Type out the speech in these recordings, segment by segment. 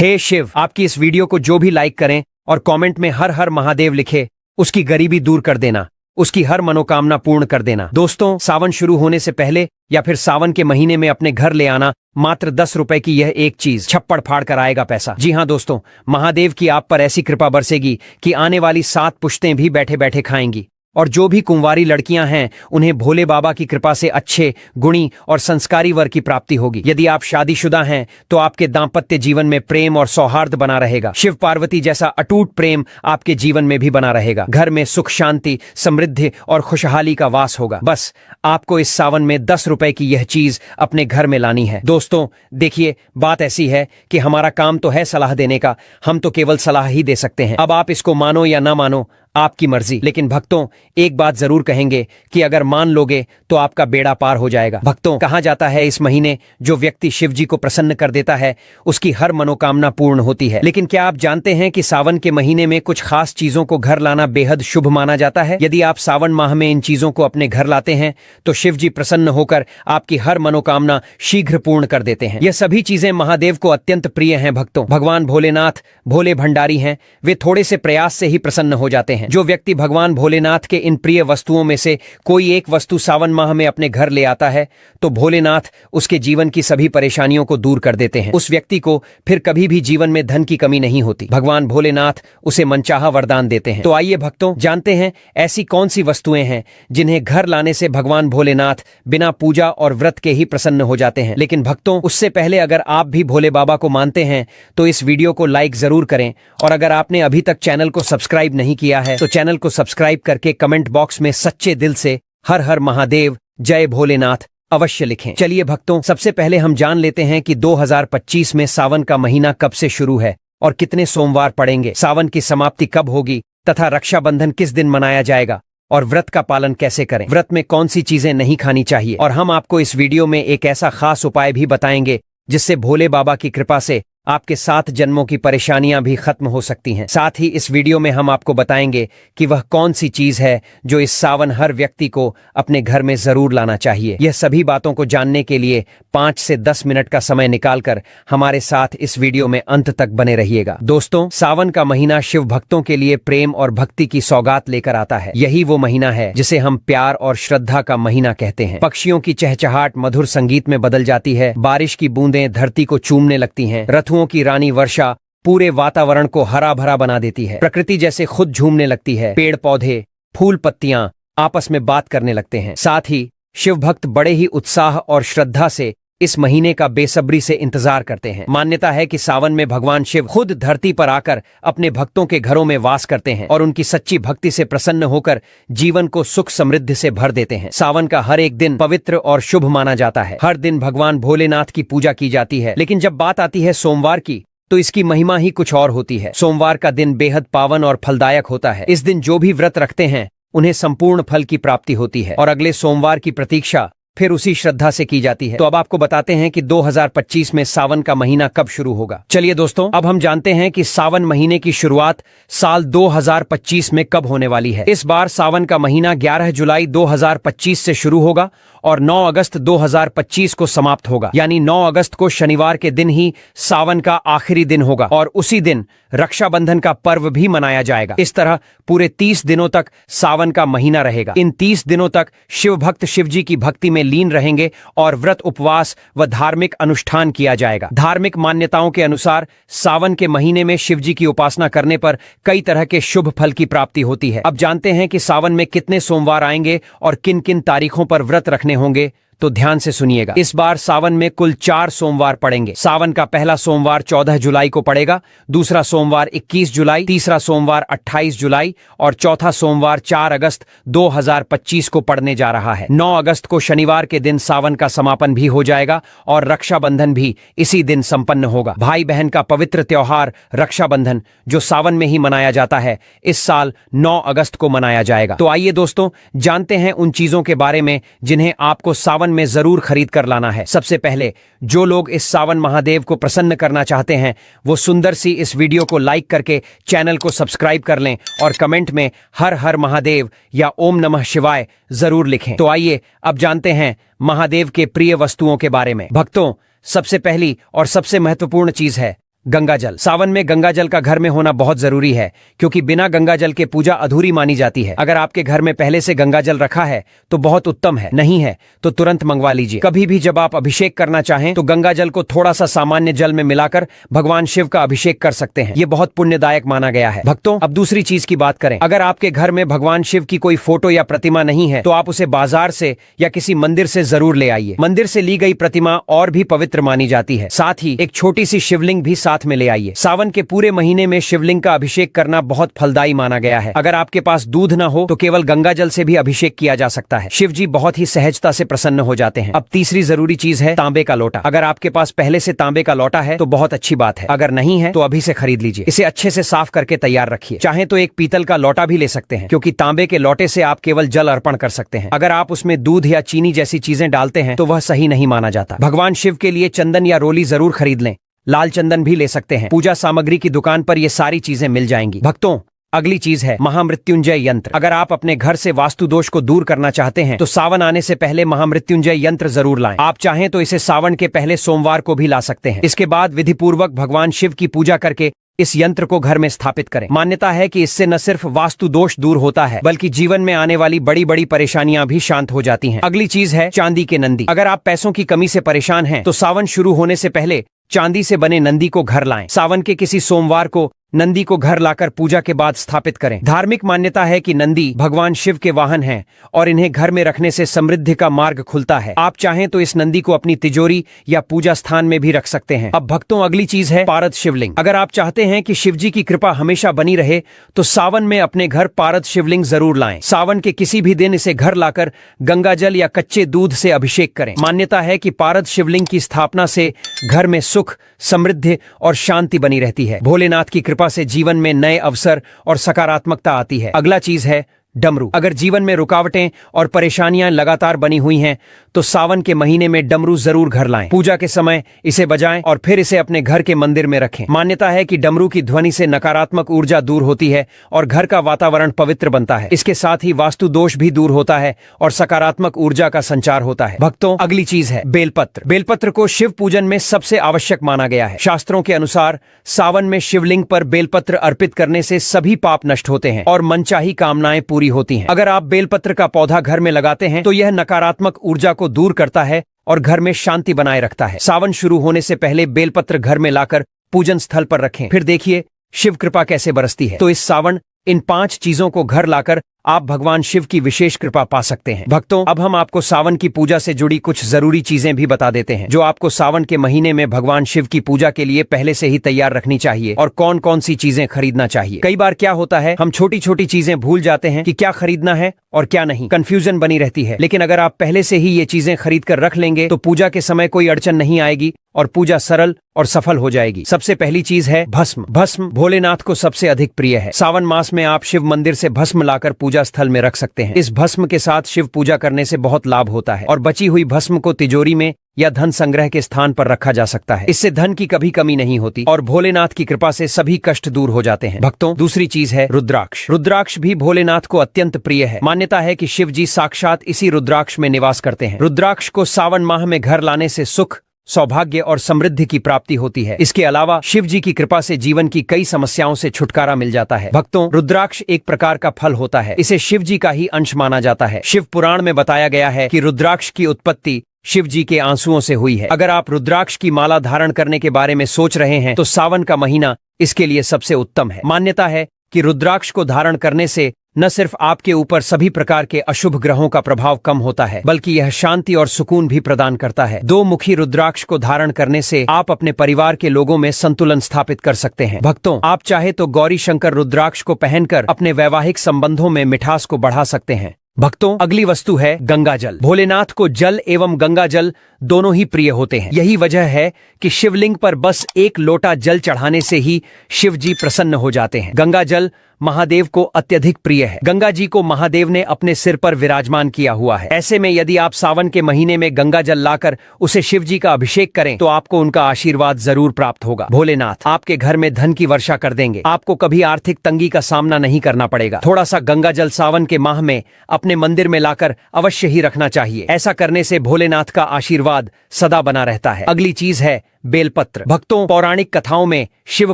हे शिव, आपकी इस वीडियो को जो भी लाइक करें और कमेंट में हर हर महादेव लिखे, उसकी गरीबी दूर कर देना, उसकी हर मनोकामना पूर्ण कर देना। दोस्तों, सावन शुरू होने से पहले या फिर सावन के महीने में अपने घर ले आना मात्र 10 रुपए की यह एक चीज छप्पड़ फाड़ कर आएगा पैसा। जी हाँ दोस्तों, महादेव की आप पर ऐसी कृपा बरसेगी कि आने वाली 7 पुश्तें भी बैठे बैठे खाएंगी। और जो भी कुंवारी लड़कियां हैं उन्हें भोले बाबा की कृपा से अच्छे, गुणी और संस्कारी वर की प्राप्ति होगी। यदि आप शादीशुदा हैं तो आपके दाम्पत्य जीवन में प्रेम और सौहार्द बना रहेगा। शिव पार्वती जैसा अटूट प्रेम आपके जीवन में भी बना रहेगा। घर में सुख, शांति, समृद्धि और खुशहाली का वास होगा। बस आपको इस सावन में 10 रुपए की यह चीज अपने घर में लानी है। दोस्तों देखिए, बात ऐसी है कि हमारा काम तो है सलाह देने का, हम तो केवल सलाह ही दे सकते हैं। अब आप इसको मानो या ना मानो, आपकी मर्जी। लेकिन भक्तों, एक बात जरूर कहेंगे कि अगर मान लोगे तो आपका बेड़ा पार हो जाएगा। भक्तों, कहा जाता है इस महीने जो व्यक्ति शिव जी को प्रसन्न कर देता है उसकी हर मनोकामना पूर्ण होती है। लेकिन क्या आप जानते हैं कि सावन के महीने में कुछ खास चीजों को घर लाना बेहद शुभ माना जाता है? यदि आप सावन माह में इन चीजों को अपने घर लाते हैं तो शिव जी प्रसन्न होकर आपकी हर मनोकामना शीघ्र पूर्ण कर देते हैं। यह सभी चीजें महादेव को अत्यंत प्रिय हैं। भक्तों, भगवान भोलेनाथ भोले भंडारी हैं, वे थोड़े से प्रयास से ही प्रसन्न हो जाते हैं। जो व्यक्ति भगवान भोलेनाथ के इन प्रिय वस्तुओं में से कोई एक वस्तु सावन माह में अपने घर ले आता है तो भोलेनाथ उसके जीवन की सभी परेशानियों को दूर कर देते हैं। उस व्यक्ति को फिर कभी भी जीवन में धन की कमी नहीं होती। भगवान भोलेनाथ उसे मनचाहा वरदान देते हैं। तो आइए भक्तों, जानते हैं ऐसी कौन सी वस्तुएं हैं जिन्हें घर लाने से भगवान भोलेनाथ बिना पूजा और व्रत के ही प्रसन्न हो जाते हैं। लेकिन भक्तों, उससे पहले अगर आप भी भोले बाबा को मानते हैं तो इस वीडियो को लाइक जरूर करें, और अगर आपने अभी तक चैनल को सब्सक्राइब नहीं किया है तो चैनल को सब्सक्राइब करके कमेंट बॉक्स में सच्चे दिल से हर हर महादेव, जय भोलेनाथ अवश्य लिखें। चलिए भक्तों, सबसे पहले हम जान लेते हैं कि 2025 में सावन का महीना कब से शुरू है और कितने सोमवार पड़ेंगे, सावन की समाप्ति कब होगी तथा रक्षाबंधन किस दिन मनाया जाएगा और व्रत का पालन कैसे करें, व्रत में कौन सी चीजें नहीं खानी चाहिए। और हम आपको इस वीडियो में एक ऐसा खास उपाय भी बताएंगे जिससे भोले बाबा की कृपा से आपके 7 जन्मों की परेशानियां भी खत्म हो सकती हैं। साथ ही इस वीडियो में हम आपको बताएंगे कि वह कौन सी चीज है जो इस सावन हर व्यक्ति को अपने घर में जरूर लाना चाहिए। यह सभी बातों को जानने के लिए 5 से 10 मिनट का समय निकालकर हमारे साथ इस वीडियो में अंत तक बने रहिएगा। दोस्तों, सावन का महीना शिव भक्तों के लिए प्रेम और भक्ति की सौगात लेकर आता है। यही वो महीना है जिसे हम प्यार और श्रद्धा का महीना कहते हैं। पक्षियों की चहचहाट मधुर संगीत में बदल जाती है, बारिश की बूंदें धरती को चूमने लगती हैं, रथुओं की रानी वर्षा पूरे वातावरण को हरा भरा बना देती है, प्रकृति जैसे खुद झूमने लगती है, पेड़ पौधे, फूल पत्तियां आपस में बात करने लगते हैं। साथ ही शिव भक्त बड़े ही उत्साह और श्रद्धा से इस महीने का बेसब्री से इंतजार करते हैं। मान्यता है कि सावन में भगवान शिव खुद धरती पर आकर अपने भक्तों के घरों में वास करते हैं और उनकी सच्ची भक्ति से प्रसन्न होकर जीवन को सुख समृद्धि से भर देते हैं। सावन का हर एक दिन पवित्र और शुभ माना जाता है। हर दिन भगवान भोलेनाथ की पूजा की जाती है। लेकिन जब बात आती है सोमवार की तो इसकी महिमा ही कुछ और होती है। सोमवार का दिन बेहद पावन और फलदायक होता है। इस दिन जो भी व्रत रखते हैं उन्हें संपूर्ण फल की प्राप्ति होती है और अगले सोमवार की प्रतीक्षा फिर उसी श्रद्धा से की जाती है। तो अब आपको बताते हैं कि 2025 में सावन का महीना कब शुरू होगा। चलिए दोस्तों, अब हम जानते हैं कि सावन महीने की शुरुआत साल 2025 में कब होने वाली है। इस बार सावन का महीना 11 जुलाई 2025 से शुरू होगा और 9 अगस्त 2025 को समाप्त होगा। यानी 9 अगस्त को शनिवार के दिन ही सावन का आखिरी दिन होगा और उसी दिन रक्षाबंधन का पर्व भी मनाया जाएगा। इस तरह पूरे 30 दिनों तक सावन का महीना रहेगा। इन 30 दिनों तक शिव भक्त शिव जी की भक्ति में लीन रहेंगे और व्रत, उपवास व धार्मिक अनुष्ठान किया जाएगा। धार्मिक मान्यताओं के अनुसार सावन के महीने में शिव जी की उपासना करने पर कई तरह के शुभ फल की प्राप्ति होती है। अब जानते हैं कि सावन में कितने सोमवार आएंगे और किन किन तारीखों पर व्रत रखने होंगे, तो ध्यान से सुनिएगा। इस बार सावन में कुल 4 सोमवार पड़ेंगे। सावन का पहला सोमवार 14 जुलाई को पड़ेगा, दूसरा सोमवार 21 जुलाई, तीसरा सोमवार 28 जुलाई और चौथा सोमवार 4 अगस्त 2025 को पड़ने जा रहा है। 9 अगस्त को शनिवार के दिन सावन का समापन भी हो जाएगा और रक्षाबंधन भी इसी दिन संपन्न होगा। भाई बहन का पवित्र त्योहार रक्षाबंधन, जो सावन में ही मनाया जाता है, इस साल 9 अगस्त को मनाया जाएगा। तो आइए दोस्तों, जानते हैं उन चीजों के बारे में जिन्हें आपको सावन में जरूर खरीद कर लाना है। सबसे पहले, जो लोग इस सावन महादेव को प्रसन्न करना चाहते हैं वो सुंदर सी इस वीडियो को लाइक करके चैनल को सब्सक्राइब कर लें और कमेंट में हर हर महादेव या ओम नमः शिवाय जरूर लिखें। तो आइए अब जानते हैं महादेव के प्रिय वस्तुओं के बारे में। भक्तों, सबसे पहली और सबसे महत्वपूर्ण चीज है गंगा जल। सावन में गंगा जल का घर में होना बहुत जरूरी है, क्योंकि बिना गंगा जल के पूजा अधूरी मानी जाती है। अगर आपके घर में पहले से गंगा जल रखा है तो बहुत उत्तम है, नहीं है तो तुरंत मंगवा लीजिए। कभी भी जब आप अभिषेक करना चाहें तो गंगा जल को थोड़ा सा सामान्य जल में मिलाकर भगवान शिव का अभिषेक कर सकते हैं। ये बहुत पुण्यदायक माना गया है। भक्तों, अब दूसरी चीज की बात करें। अगर आपके घर में भगवान शिव की कोई फोटो या प्रतिमा नहीं है तो आप उसे बाजार से या किसी मंदिर से जरूर ले आइए। मंदिर से ली गई प्रतिमा और भी पवित्र मानी जाती है। साथ ही एक छोटी सी शिवलिंग भी साथ में ले आइए। सावन के पूरे महीने में शिवलिंग का अभिषेक करना बहुत फलदायी माना गया है। अगर आपके पास दूध न हो तो केवल गंगा जल से भी अभिषेक किया जा सकता है। शिव जी बहुत ही सहजता से प्रसन्न हो जाते हैं। अब तीसरी जरूरी चीज है तांबे का लोटा। अगर आपके पास पहले से तांबे का लोटा है तो बहुत अच्छी बात है, अगर नहीं है तो अभी से खरीद लीजिए। इसे अच्छे से साफ करके तैयार रखिए। चाहे तो एक पीतल का लोटा भी ले सकते हैं, क्योंकि तांबे के लोटे से आप केवल जल अर्पण कर सकते हैं। अगर आप उसमें दूध या चीनी जैसी चीजें डालते हैं तो वह सही नहीं माना जाता। भगवान शिव के लिए चंदन या रोली जरूर खरीद लें। लाल चंदन भी ले सकते हैं। पूजा सामग्री की दुकान पर ये सारी चीजें मिल जाएंगी। भक्तों, अगली चीज है महामृत्युंजय यंत्र। अगर आप अपने घर से वास्तु दोष को दूर करना चाहते हैं तो सावन आने से पहले महामृत्युंजय यंत्र जरूर लाएं। आप चाहें तो इसे सावन के पहले सोमवार को भी ला सकते हैं। इसके बाद विधि पूर्वक भगवान शिव की पूजा करके इस यंत्र को घर में स्थापित करें। मान्यता है कि इससे न सिर्फ वास्तु दोष दूर होता है, बल्कि जीवन में आने वाली बड़ी बड़ी परेशानियां भी शांत हो जाती हैं। अगली चीज है चांदी के नंदी। अगर आप पैसों की कमी से परेशान हैं तो सावन शुरू होने से पहले चांदी से बने नंदी को घर लाएं। सावन के किसी सोमवार को नंदी को घर लाकर पूजा के बाद स्थापित करें। धार्मिक मान्यता है कि नंदी भगवान शिव के वाहन हैं और इन्हें घर में रखने से समृद्धि का मार्ग खुलता है। आप चाहें तो इस नंदी को अपनी तिजोरी या पूजा स्थान में भी रख सकते हैं। अब भक्तों, अगली चीज है पारद शिवलिंग। अगर आप चाहते हैं कि शिव जी की कृपा हमेशा बनी रहे तो सावन में अपने घर पारद शिवलिंग जरूर लाएं। सावन के किसी भी दिन इसे घर लाकर गंगा जल या कच्चे दूध से अभिषेक करें। मान्यता है कि पारद शिवलिंग की स्थापना से घर में सुख, समृद्धि और शांति बनी रहती है। भोलेनाथ की कृपा से जीवन में नए अवसर और सकारात्मकता आती है। अगला चीज है डमरू। अगर जीवन में रुकावटें और परेशानियां लगातार बनी हुई हैं तो सावन के महीने में डमरू जरूर घर लाएं। पूजा के समय इसे बजाएं और फिर इसे अपने घर के मंदिर में रखें। मान्यता है कि डमरू की ध्वनि से नकारात्मक ऊर्जा दूर होती है और घर का वातावरण पवित्र बनता है। इसके साथ ही वास्तु दोष भी दूर होता है और सकारात्मक ऊर्जा का संचार होता है। भक्तों, अगली चीज है बेलपत्र। बेलपत्र को शिव पूजन में सबसे आवश्यक माना गया है। शास्त्रों के अनुसार सावन में शिवलिंग पर बेलपत्र अर्पित करने से सभी पाप नष्ट होते हैं और मनचाही कामनाएं पूरी होती हैं। अगर आप बेलपत्र का पौधा घर में लगाते हैं तो यह नकारात्मक ऊर्जा को दूर करता है और घर में शांति बनाए रखता है। सावन शुरू होने से पहले बेलपत्र घर में लाकर पूजन स्थल पर रखें, फिर देखिए शिव कृपा कैसे बरसती है। तो इस सावन इन 5 चीजों को घर लाकर आप भगवान शिव की विशेष कृपा पा सकते हैं। भक्तों, अब हम आपको सावन की पूजा से जुड़ी कुछ जरूरी चीजें भी बता देते हैं जो आपको सावन के महीने में भगवान शिव की पूजा के लिए पहले से ही तैयार रखनी चाहिए और कौन कौन सी चीजें खरीदना चाहिए। कई बार क्या होता है, हम छोटी छोटी चीजें भूल जाते हैं कि क्या खरीदना है और क्या नहीं। कंफ्यूजन बनी रहती है। लेकिन अगर आप पहले से ही ये चीजें खरीद कर रख लेंगे तो पूजा के समय कोई अड़चन नहीं आएगी और पूजा सरल और सफल हो जाएगी। सबसे पहली चीज है भस्म। भस्म भोलेनाथ को सबसे अधिक प्रिय है। सावन मास में आप शिव मंदिर से भस्म लाकर पूजा स्थल में रख सकते हैं। इस भस्म के साथ शिव पूजा करने से बहुत लाभ होता है और बची हुई भस्म को तिजोरी में या धन संग्रह के स्थान पर रखा जा सकता है। इससे धन की कभी कमी नहीं होती और भोलेनाथ की कृपा से सभी कष्ट दूर हो जाते हैं। भक्तों, दूसरी चीज है रुद्राक्ष। रुद्राक्ष भी भोलेनाथ को अत्यंत प्रिय है। मान्यता है कि शिव जी साक्षात इसी रुद्राक्ष में निवास करते हैं। रुद्राक्ष को सावन माह में घर लाने से सुख, सौभाग्य और समृद्धि की प्राप्ति होती है। इसके अलावा शिव जी की कृपा से जीवन की कई समस्याओं से छुटकारा मिल जाता है। भक्तों, रुद्राक्ष एक प्रकार का फल होता है। इसे शिव जी का ही अंश माना जाता है। शिव पुराण में बताया गया है कि रुद्राक्ष की उत्पत्ति शिव जी के आंसुओं से हुई है। अगर आप रुद्राक्ष की माला धारण करने के बारे में सोच रहे हैं तो सावन का महीना इसके लिए सबसे उत्तम है। मान्यता है कि रुद्राक्ष को धारण करने से न सिर्फ आपके ऊपर सभी प्रकार के अशुभ ग्रहों का प्रभाव कम होता है, बल्कि यह शांति और सुकून भी प्रदान करता है। 2 मुखी रुद्राक्ष को धारण करने से आप अपने परिवार के लोगों में संतुलन स्थापित कर सकते हैं। भक्तों, आप चाहे तो गौरी शंकर रुद्राक्ष को पहनकर अपने वैवाहिक संबंधों में मिठास को बढ़ा सकते हैं। भक्तों, अगली वस्तु है गंगा जल। भोलेनाथ को जल एवं गंगा जल दोनों ही प्रिय होते हैं। यही वजह है कि शिवलिंग पर बस 1 लोटा जल चढ़ाने से ही शिव जी प्रसन्न हो जाते हैं। गंगा जल महादेव को अत्यधिक प्रिय है। गंगा जी को महादेव ने अपने सिर पर विराजमान किया हुआ है। ऐसे में यदि आप सावन के महीने में गंगा जल लाकर उसे शिव जी का अभिषेक करें तो आपको उनका आशीर्वाद जरूर प्राप्त होगा। भोलेनाथ आपके घर में धन की वर्षा कर देंगे। आपको कभी आर्थिक तंगी का सामना नहीं करना पड़ेगा। थोड़ा सा गंगा जल सावन के माह में अपने मंदिर में लाकर अवश्य ही रखना चाहिए। ऐसा करने से भोलेनाथ का आशीर्वाद सदा बना रहता है। अगली चीज है बेलपत्र। भक्तों, पौराणिक कथाओं में शिव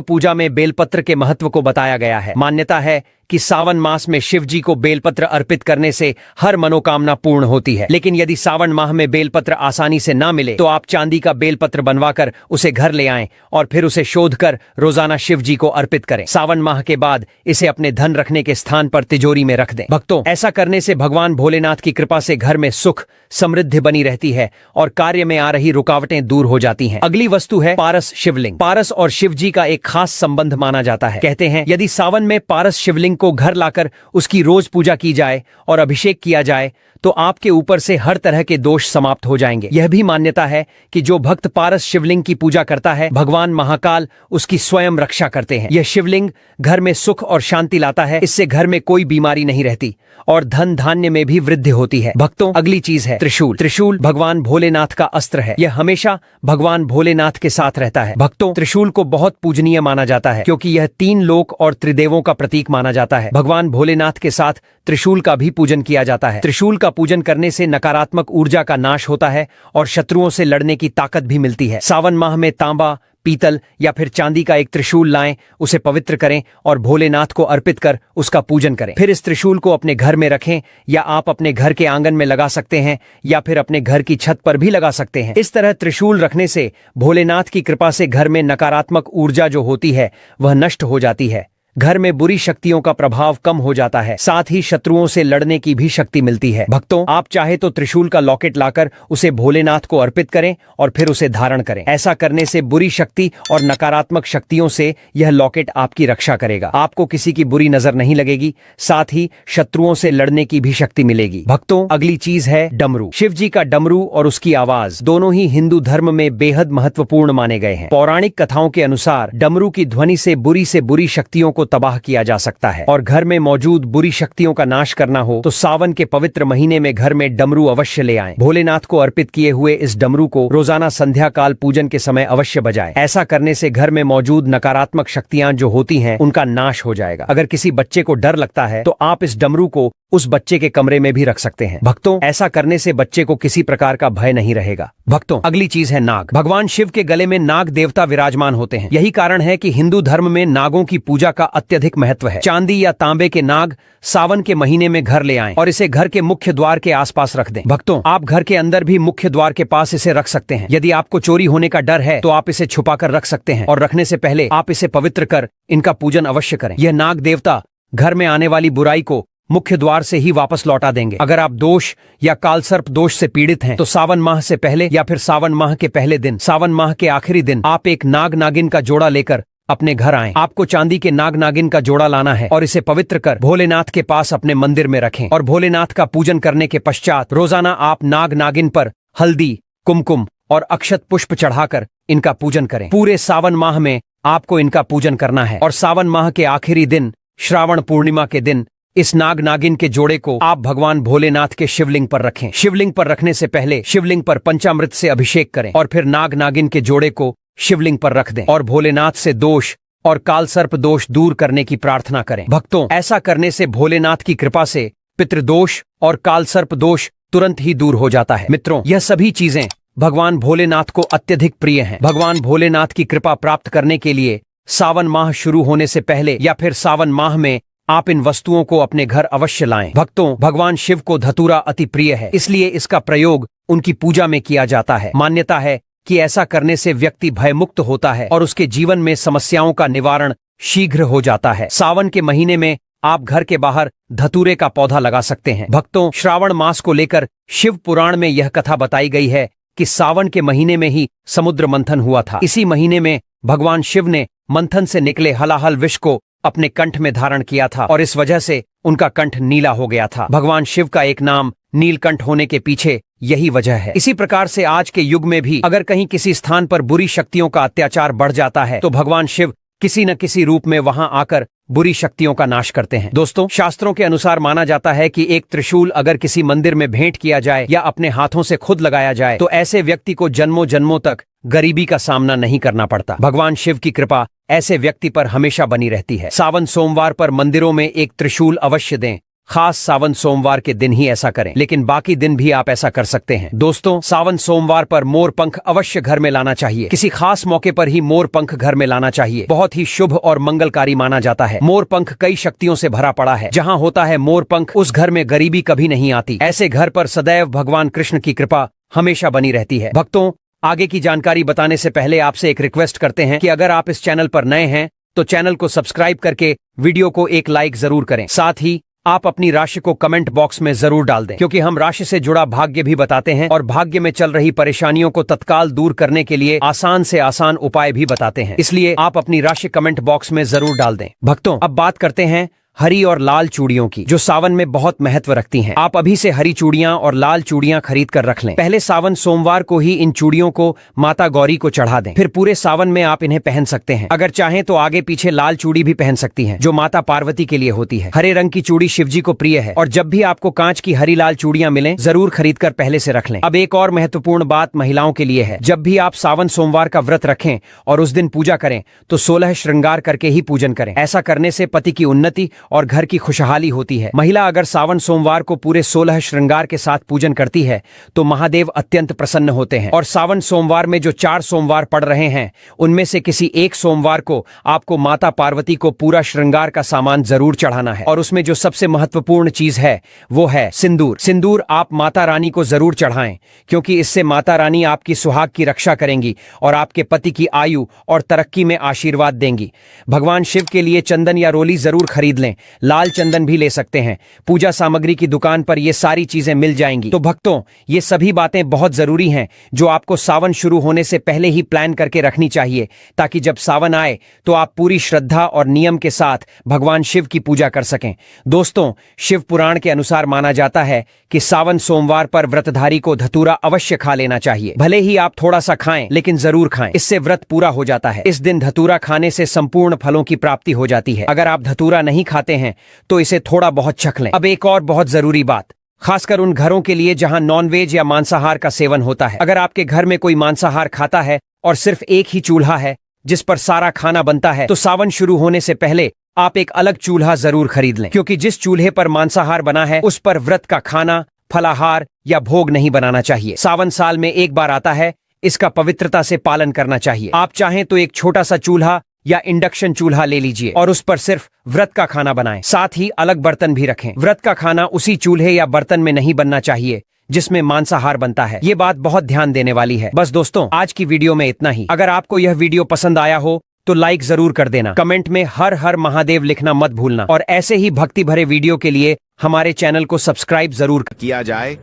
पूजा में बेलपत्र के महत्व को बताया गया है। मान्यता है कि सावन मास में शिव जी को बेलपत्र अर्पित करने से हर मनोकामना पूर्ण होती है। लेकिन यदि सावन माह में बेलपत्र आसानी से ना मिले तो आप चांदी का बेलपत्र बनवाकर उसे घर ले आएं और फिर उसे शोध कर रोजाना शिव जी को अर्पित करें। सावन माह के बाद इसे अपने धन रखने के स्थान पर तिजोरी में रख दें। भक्तों, ऐसा करने से भगवान भोलेनाथ की कृपा से घर में सुख समृद्धि बनी रहती है और कार्य में आ रही रुकावटें दूर हो जाती हैं। अगली वस्तु है पारस शिवलिंग। पारस और शिव जी का एक खास संबंध माना जाता है। कहते हैं यदि सावन में पारस शिवलिंग को घर लाकर उसकी रोज पूजा की जाए और अभिषेक किया जाए तो आपके ऊपर से हर तरह के दोष समाप्त हो जाएंगे। यह भी मान्यता है कि जो भक्त पारस शिवलिंग की पूजा करता है, भगवान महाकाल उसकी स्वयं रक्षा करते हैं। यह शिवलिंग घर में सुख और शांति लाता है। इससे घर में कोई बीमारी नहीं रहती और धन धान्य में भी वृद्धि होती है। भक्तों, अगली चीज है त्रिशूल। त्रिशूल भगवान भोलेनाथ का अस्त्र है। यह हमेशा भगवान भोलेनाथ के साथ रहता है। भक्तों, त्रिशूल को बहुत पूजनीय माना जाता है क्योंकि यह 3 लोक और त्रिदेवों का प्रतीक माना जाता है। भगवान भोलेनाथ के साथ त्रिशूल का भी पूजन किया जाता है। त्रिशूल का पूजन करने से नकारात्मक ऊर्जा का नाश होता है और शत्रुओं से लड़ने की ताकत भी मिलती है। सावन माह में तांबा, पीतल या फिर चांदी का एक त्रिशूल लाएं, उसे पवित्र करें और भोलेनाथ को अर्पित कर उसका पूजन करें। फिर इस त्रिशूल को अपने घर में रखें या आप अपने घर के आंगन में लगा सकते हैं या फिर अपने घर की छत पर भी लगा सकते हैं। इस तरह त्रिशूल रखने से भोलेनाथ की कृपा से घर में नकारात्मक ऊर्जा जो होती है वह नष्ट हो जाती है। घर में बुरी शक्तियों का प्रभाव कम हो जाता है। साथ ही शत्रुओं से लड़ने की भी शक्ति मिलती है। भक्तों, आप चाहे तो त्रिशूल का लॉकेट लाकर उसे भोलेनाथ को अर्पित करें और फिर उसे धारण करें। ऐसा करने से बुरी शक्ति और नकारात्मक शक्तियों से यह लॉकेट आपकी रक्षा करेगा। आपको किसी की बुरी नजर नहीं लगेगी, साथ ही शत्रुओं से लड़ने की भी शक्ति मिलेगी। भक्तों, अगली चीज है डमरू। शिव जी का डमरू और उसकी आवाज दोनों ही हिंदू धर्म में बेहद महत्वपूर्ण माने गए हैं। पौराणिक कथाओं के अनुसार डमरू की ध्वनि से बुरी शक्तियों को तबाह किया जा सकता है और घर में मौजूद बुरी शक्तियों का नाश करना हो तो सावन के पवित्र महीने में घर में डमरू अवश्य ले आएं। भोलेनाथ को अर्पित किए हुए इस डमरू को रोजाना संध्या काल पूजन के समय अवश्य बजाएं। ऐसा करने से घर में मौजूद नकारात्मक शक्तियां जो होती हैं उनका नाश हो जाएगा। अगर किसी बच्चे को डर लगता है तो आप इस डमरू को उस बच्चे के कमरे में भी रख सकते हैं। भक्तों, ऐसा करने से बच्चे को किसी प्रकार का भय नहीं रहेगा। भक्तों, अगली चीज है नाग। भगवान शिव के गले में नाग देवता विराजमान होते हैं। यही कारण है कि हिंदू धर्म में नागों की पूजा का अत्यधिक महत्व है। चांदी या तांबे के नाग सावन के महीने में घर ले आएं और इसे घर के मुख्य द्वार के आसपास रख दें। भक्तों, आप घर के अंदर भी मुख्य द्वार के पास इसे रख सकते हैं। यदि आपको चोरी होने का डर है तो आप इसे छुपाकर रख सकते हैं और रखने से पहले आप इसे पवित्र कर इनका पूजन अवश्य करें। यह नाग देवता घर में आने वाली बुराई को मुख्य द्वार से ही वापस लौटा देंगे। अगर आप दोष या कालसर्प दोष से पीड़ित हैं तो सावन माह से पहले या फिर सावन माह के पहले दिन, सावन माह के आखिरी दिन आप एक नाग नागिन का जोड़ा लेकर अपने घर आएं। आपको चांदी के नाग नागिन का जोड़ा लाना है और इसे पवित्र कर भोलेनाथ के पास अपने मंदिर में रखें और भोलेनाथ का पूजन करने के पश्चात रोजाना आप नाग नागिन पर हल्दी, कुमकुम और अक्षत पुष्प चढ़ाकर इनका पूजन करें। पूरे सावन माह में आपको इनका पूजन करना है और सावन माह के आखिरी दिन, श्रावण पूर्णिमा के दिन, इस नाग नागिन के जोड़े को आप भगवान भोलेनाथ के शिवलिंग पर रखें। शिवलिंग पर रखने से पहले शिवलिंग पर पंचामृत से अभिषेक करें और फिर नाग नागिन के जोड़े को शिवलिंग पर रख दें और भोलेनाथ से दोष और कालसर्प दोष दूर करने की प्रार्थना करें। भक्तों, ऐसा करने से भोलेनाथ की कृपा से पितृदोष और कालसर्प दोष तुरंत ही दूर हो जाता है। मित्रों, यह सभी चीजें भगवान भोलेनाथ को अत्यधिक प्रिय हैं। भगवान भोलेनाथ की कृपा प्राप्त करने के लिए सावन माह शुरू होने से पहले या फिर सावन माह में आप इन वस्तुओं को अपने घर अवश्य लाएं। भक्तों, भगवान शिव को धतूरा अति प्रिय है, इसलिए इसका प्रयोग उनकी पूजा में किया जाता है। मान्यता है कि ऐसा करने से व्यक्ति भयमुक्त होता है और उसके जीवन में समस्याओं का निवारण शीघ्र हो जाता है। सावन के महीने में आप घर के बाहर धतूरे का पौधा लगा सकते हैं। भक्तों, श्रावण मास को लेकर शिव पुराण में यह कथा बताई गई है कि सावन के महीने में ही समुद्र मंथन हुआ था। इसी महीने में भगवान शिव ने मंथन से निकले हलाहल विष को अपने कंठ में धारण किया था और इस वजह से उनका कंठ नीला हो गया था। भगवान शिव का एक नाम नीलकंठ होने के पीछे यही वजह है। इसी प्रकार से आज के युग में भी अगर कहीं किसी स्थान पर बुरी शक्तियों का अत्याचार बढ़ जाता है तो भगवान शिव किसी न किसी रूप में वहां आकर बुरी शक्तियों का नाश करते हैं। दोस्तों, शास्त्रों के अनुसार माना जाता है कि एक त्रिशूल अगर किसी मंदिर में भेंट किया जाए या अपने हाथों से खुद लगाया जाए तो ऐसे व्यक्ति को जन्मों जन्मों तक गरीबी का सामना नहीं करना पड़ता। भगवान शिव की कृपा ऐसे व्यक्ति पर हमेशा बनी रहती है। सावन सोमवार पर मंदिरों में एक त्रिशूल अवश्य दें, खास सावन सोमवार के दिन ही ऐसा करें, लेकिन बाकी दिन भी आप ऐसा कर सकते हैं। दोस्तों, सावन सोमवार पर मोर पंख अवश्य घर में लाना चाहिए। किसी खास मौके पर ही मोर पंख घर में लाना चाहिए। बहुत ही शुभ और मंगलकारी माना जाता है। मोर पंख कई शक्तियों से भरा पड़ा है। जहाँ होता है मोर पंख, उस घर में गरीबी कभी नहीं आती। ऐसे घर पर सदैव भगवान कृष्ण की कृपा हमेशा बनी रहती है। भक्तों, आगे की जानकारी बताने से पहले आपसे एक रिक्वेस्ट करते हैं कि अगर आप इस चैनल पर नए हैं तो चैनल को सब्सक्राइब करके वीडियो को एक लाइक जरूर करें। साथ ही आप अपनी राशि को कमेंट बॉक्स में जरूर डाल दें, क्योंकि हम राशि से जुड़ा भाग्य भी बताते हैं और भाग्य में चल रही परेशानियों को तत्काल दूर करने के लिए आसान से आसान उपाय भी बताते हैं। इसलिए आप अपनी राशि कमेंट बॉक्स में जरूर डाल दें। भक्तों, अब बात करते हैं हरी और लाल चूड़ियों की, जो सावन में बहुत महत्व रखती हैं। आप अभी से हरी चूड़ियां और लाल चूड़ियां खरीद कर रख लें। पहले सावन सोमवार को ही इन चूड़ियों को माता गौरी को चढ़ा दें, फिर पूरे सावन में आप इन्हें पहन सकते हैं। अगर चाहें तो आगे पीछे लाल चूड़ी भी पहन सकती हैं, जो माता पार्वती के लिए होती है। हरे रंग की चूड़ी शिवजी को प्रिय है और जब भी आपको कांच की हरी लाल चूड़ियां मिलें, जरूर खरीद कर पहले से रख लें। अब एक और महत्वपूर्ण बात महिलाओं के लिए है। जब भी आप सावन सोमवार का व्रत रखें और उस दिन पूजा करें तो 16 श्रृंगार करके ही पूजन करें। ऐसा करने से पति की उन्नति और घर की खुशहाली होती है। महिला अगर सावन सोमवार को पूरे 16 श्रृंगार के साथ पूजन करती है तो महादेव अत्यंत प्रसन्न होते हैं। और सावन सोमवार में जो 4 सोमवार पड़ रहे हैं, उनमें से किसी एक सोमवार को आपको माता पार्वती को पूरा श्रृंगार का सामान जरूर चढ़ाना है। और उसमें जो सबसे महत्वपूर्ण चीज है वो है सिंदूर। सिंदूर आप माता रानी को जरूर चढ़ाएं, क्योंकि इससे माता रानी आपकी सुहाग की रक्षा करेंगी और आपके पति की आयु और तरक्की में आशीर्वाद देंगी। भगवान शिव के लिए चंदन या रोली जरूर खरीद लें। लाल चंदन भी ले सकते हैं। पूजा सामग्री की दुकान पर ये सारी चीजें मिल जाएंगी। तो भक्तों, ये सभी बातें बहुत जरूरी हैं जो आपको सावन शुरू होने से पहले ही प्लान करके रखनी चाहिए, ताकि जब सावन आए तो आप पूरी श्रद्धा और नियम के साथ भगवान शिव की पूजा कर सकें। दोस्तों, शिव पुराण के अनुसार माना जाता है कि सावन सोमवार पर व्रतधारी को धतूरा अवश्य खा लेना चाहिए। भले ही आप थोड़ा सा खाएं, लेकिन जरूर खाएं। इससे व्रत पूरा हो जाता है। इस दिन धतूरा खाने से संपूर्ण फलों की प्राप्ति हो जाती है। अगर आप धतूरा नहीं खाते हैं तो इसे थोड़ा बहुत चख लें। अब एक और बहुत जरूरी बात, खासकर उन घरों के लिए जहां नॉनवेज या मांसाहार का सेवन होता है। अगर आपके घर में कोई मांसाहार खाता है और सिर्फ एक ही चूल्हा है जिस पर सारा खाना बनता है, तो सावन शुरू होने से पहले आप एक अलग चूल्हा जरूर खरीद लें, क्योंकि जिस चूल्हे पर मांसाहार बना है उस पर व्रत का खाना, फलाहार या भोग नहीं बनाना चाहिए। सावन साल में एक बार आता है, इसका पवित्रता से पालन करना चाहिए। आप चाहें तो एक छोटा सा चूल्हा या इंडक्शन चूल्हा ले लीजिए और उस पर सिर्फ व्रत का खाना बनाएं। साथ ही अलग बर्तन भी रखें। व्रत का खाना उसी चूल्हे या बर्तन में नहीं बनना चाहिए जिसमें मांसाहार बनता है। ये बात बहुत ध्यान देने वाली है। बस दोस्तों, आज की वीडियो में इतना ही। अगर आपको यह वीडियो पसंद आया हो तो लाइक जरूर कर देना। कमेंट में हर हर महादेव लिखना मत भूलना। और ऐसे ही भक्ति भरे वीडियो के लिए हमारे चैनल को सब्सक्राइब जरूर किया जाए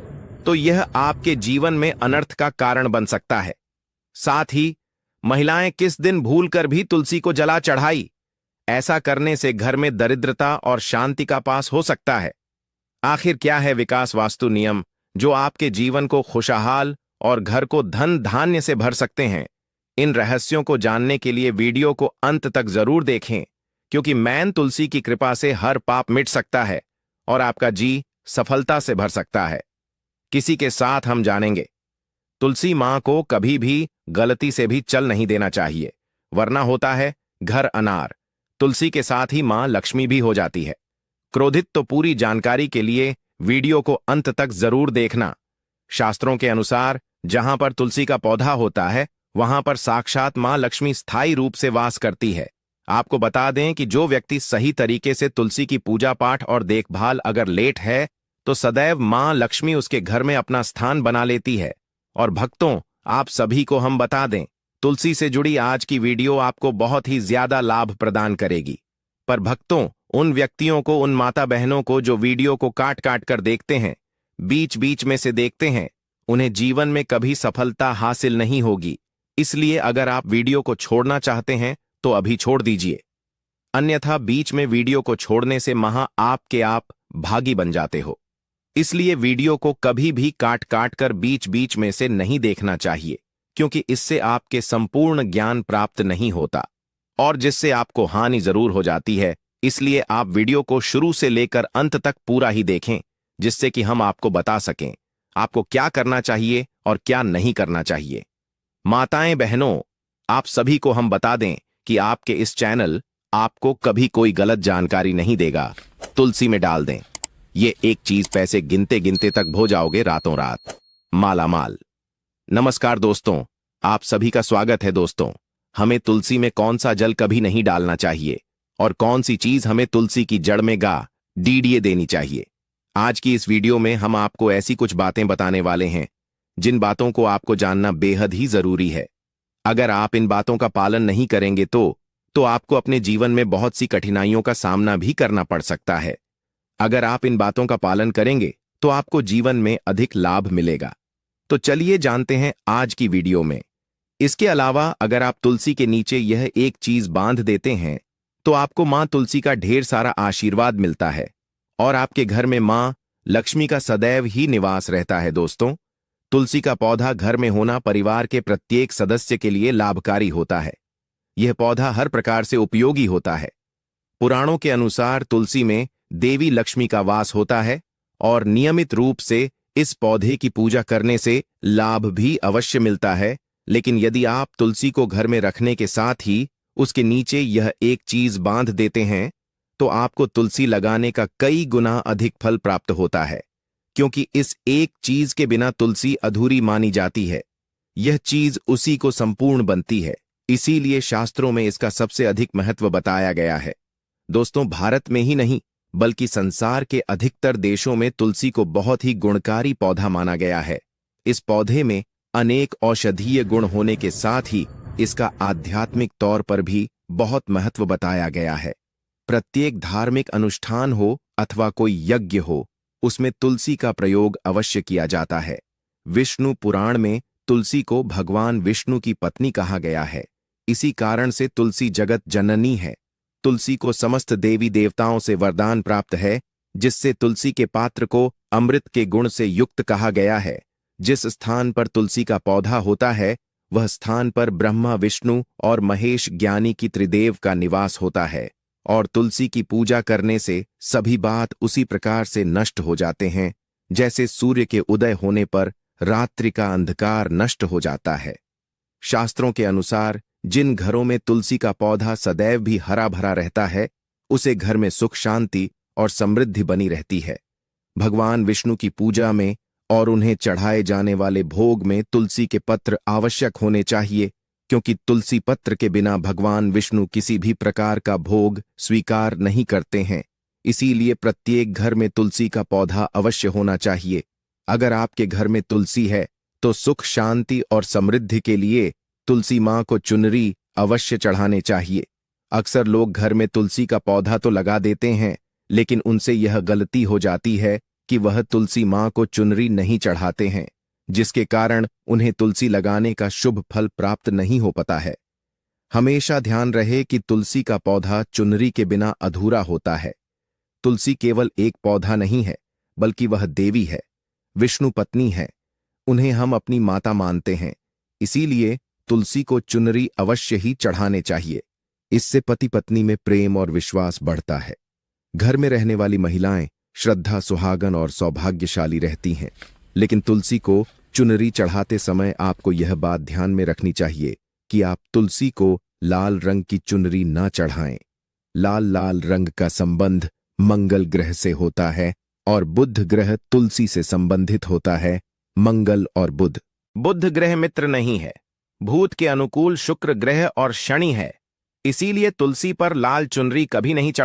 तो यह आपके जीवन में अनर्थ का कारण बन सकता है। साथ ही महिलाएं किस दिन भूलकर भी तुलसी को जला चढ़ाई, ऐसा करने से घर में दरिद्रता और शांति का पास हो सकता है। आखिर क्या है विकास वास्तु नियम जो आपके जीवन को खुशहाल और घर को धन धान्य से भर सकते हैं? इन रहस्यों को जानने के लिए वीडियो को अंत तक जरूर देखें, क्योंकि मैन तुलसी की कृपा से हर पाप मिट सकता है और आपका जी सफलता से भर सकता है। किसी के साथ हम जानेंगे, तुलसी मां को कभी भी गलती से भी चल नहीं देना चाहिए, वरना होता है घर अनार। तुलसी के साथ ही मां लक्ष्मी भी हो जाती है क्रोधित। तो पूरी जानकारी के लिए वीडियो को अंत तक जरूर देखना। शास्त्रों के अनुसार जहां पर तुलसी का पौधा होता है वहां पर साक्षात मां लक्ष्मी स्थायी रूप से वास करती है। आपको बता दें कि जो व्यक्ति सही तरीके से तुलसी की पूजा पाठ और देखभाल अगर लेट है तो सदैव मां लक्ष्मी उसके घर में अपना स्थान बना लेती है। और भक्तों, आप सभी को हम बता दें, तुलसी से जुड़ी आज की वीडियो आपको बहुत ही ज्यादा लाभ प्रदान करेगी। पर भक्तों, उन व्यक्तियों को, उन माता बहनों को जो वीडियो को काट काट कर देखते हैं, बीच बीच में से देखते हैं, उन्हें जीवन में कभी सफलता हासिल नहीं होगी। इसलिए अगर आप वीडियो को छोड़ना चाहते हैं तो अभी छोड़ दीजिए, अन्यथा बीच में वीडियो को छोड़ने से आप भागी बन जाते हो। इसलिए वीडियो को कभी भी काट काट कर बीच बीच में से नहीं देखना चाहिए, क्योंकि इससे आपके संपूर्ण ज्ञान प्राप्त नहीं होता और जिससे आपको हानि जरूर हो जाती है। इसलिए आप वीडियो को शुरू से लेकर अंत तक पूरा ही देखें, जिससे कि हम आपको बता सकें आपको क्या करना चाहिए और क्या नहीं करना चाहिए। माताएं बहनों, आप सभी को हम बता दें कि आपके इस चैनल आपको कभी कोई गलत जानकारी नहीं देगा। तुलसी में डाल दें, ये एक चीज पैसे गिनते गिनते तक भो जाओगे रातों रात माला माल। नमस्कार दोस्तों, आप सभी का स्वागत है। दोस्तों, हमें तुलसी में कौन सा जल कभी नहीं डालना चाहिए और कौन सी चीज हमें तुलसी की जड़ में डीडीए देनी चाहिए। आज की इस वीडियो में हम आपको ऐसी कुछ बातें बताने वाले हैं जिन बातों को आपको जानना बेहद ही जरूरी है। अगर आप इन बातों का पालन नहीं करेंगे तो आपको अपने जीवन में बहुत सी कठिनाइयों का सामना भी करना पड़ सकता है। अगर आप इन बातों का पालन करेंगे तो आपको जीवन में अधिक लाभ मिलेगा। तो चलिए जानते हैं आज की वीडियो में। इसके अलावा अगर आप तुलसी के नीचे यह एक चीज बांध देते हैं तो आपको मां तुलसी का ढेर सारा आशीर्वाद मिलता है और आपके घर में मां लक्ष्मी का सदैव ही निवास रहता है। दोस्तों, तुलसी का पौधा घर में होना परिवार के प्रत्येक सदस्य के लिए लाभकारी होता है। यह पौधा हर प्रकार से उपयोगी होता है। पुराणों के अनुसार तुलसी में देवी लक्ष्मी का वास होता है और नियमित रूप से इस पौधे की पूजा करने से लाभ भी अवश्य मिलता है। लेकिन यदि आप तुलसी को घर में रखने के साथ ही उसके नीचे यह एक चीज बांध देते हैं तो आपको तुलसी लगाने का कई गुना अधिक फल प्राप्त होता है, क्योंकि इस एक चीज के बिना तुलसी अधूरी मानी जाती है। यह चीज उसी को संपूर्ण बनती है, इसीलिए शास्त्रों में इसका सबसे अधिक महत्व बताया गया है। दोस्तों, भारत में ही नहीं बल्कि संसार के अधिकतर देशों में तुलसी को बहुत ही गुणकारी पौधा माना गया है। इस पौधे में अनेक औषधीय गुण होने के साथ ही इसका आध्यात्मिक तौर पर भी बहुत महत्व बताया गया है। प्रत्येक धार्मिक अनुष्ठान हो अथवा कोई यज्ञ हो, उसमें तुलसी का प्रयोग अवश्य किया जाता है। विष्णु पुराण में तुलसी को भगवान विष्णु की पत्नी कहा गया है। इसी कारण से तुलसी जगत जननी है। तुलसी को समस्त देवी देवताओं से वरदान प्राप्त है, जिससे तुलसी के पात्र को अमृत के गुण से युक्त कहा गया है। जिस स्थान पर तुलसी का पौधा होता है वह स्थान पर ब्रह्मा, विष्णु और महेश ज्ञानी की त्रिदेव का निवास होता है और तुलसी की पूजा करने से सभी बात उसी प्रकार से नष्ट हो जाते हैं जैसे सूर्य के उदय होने पर रात्रि का अंधकार नष्ट हो जाता है। शास्त्रों के अनुसार जिन घरों में तुलसी का पौधा सदैव भी हरा भरा रहता है उसे घर में सुख, शांति और समृद्धि बनी रहती है। भगवान विष्णु की पूजा में और उन्हें चढ़ाए जाने वाले भोग में तुलसी के पत्र आवश्यक होने चाहिए, क्योंकि तुलसी पत्र के बिना भगवान विष्णु किसी भी प्रकार का भोग स्वीकार नहीं करते हैं। इसीलिए प्रत्येक घर में तुलसी का पौधा अवश्य होना चाहिए। अगर आपके घर में तुलसी है तो सुख, शांति और समृद्धि के लिए तुलसी मां को चुनरी अवश्य चढ़ाने चाहिए। अक्सर लोग घर में तुलसी का पौधा तो लगा देते हैं, लेकिन उनसे यह गलती हो जाती है कि वह तुलसी मां को चुनरी नहीं चढ़ाते हैं, जिसके कारण उन्हें तुलसी लगाने का शुभ फल प्राप्त नहीं हो पाता है। हमेशा ध्यान रहे कि तुलसी का पौधा चुनरी के बिना अधूरा होता है। तुलसी केवल एक पौधा नहीं है, बल्कि वह देवी है, विष्णु पत्नी है। उन्हें हम अपनी माता मानते हैं, इसीलिए तुलसी को चुनरी अवश्य ही चढ़ाने चाहिए। इससे पति पत्नी में प्रेम और विश्वास बढ़ता है। घर में रहने वाली महिलाएं श्रद्धा, सुहागन और सौभाग्यशाली रहती हैं। लेकिन तुलसी को चुनरी चढ़ाते समय आपको यह बात ध्यान में रखनी चाहिए कि आप तुलसी को लाल रंग की चुनरी न चढ़ाएं। लाल रंग का संबंध मंगल ग्रह से होता है और बुध ग्रह तुलसी से संबंधित होता है। मंगल और बुध ग्रह मित्र नहीं है, भूत के अनुकूल शुक्र ग्रह और शनि है। इसीलिए तुलसी पर लाल चुनरी कभी नहीं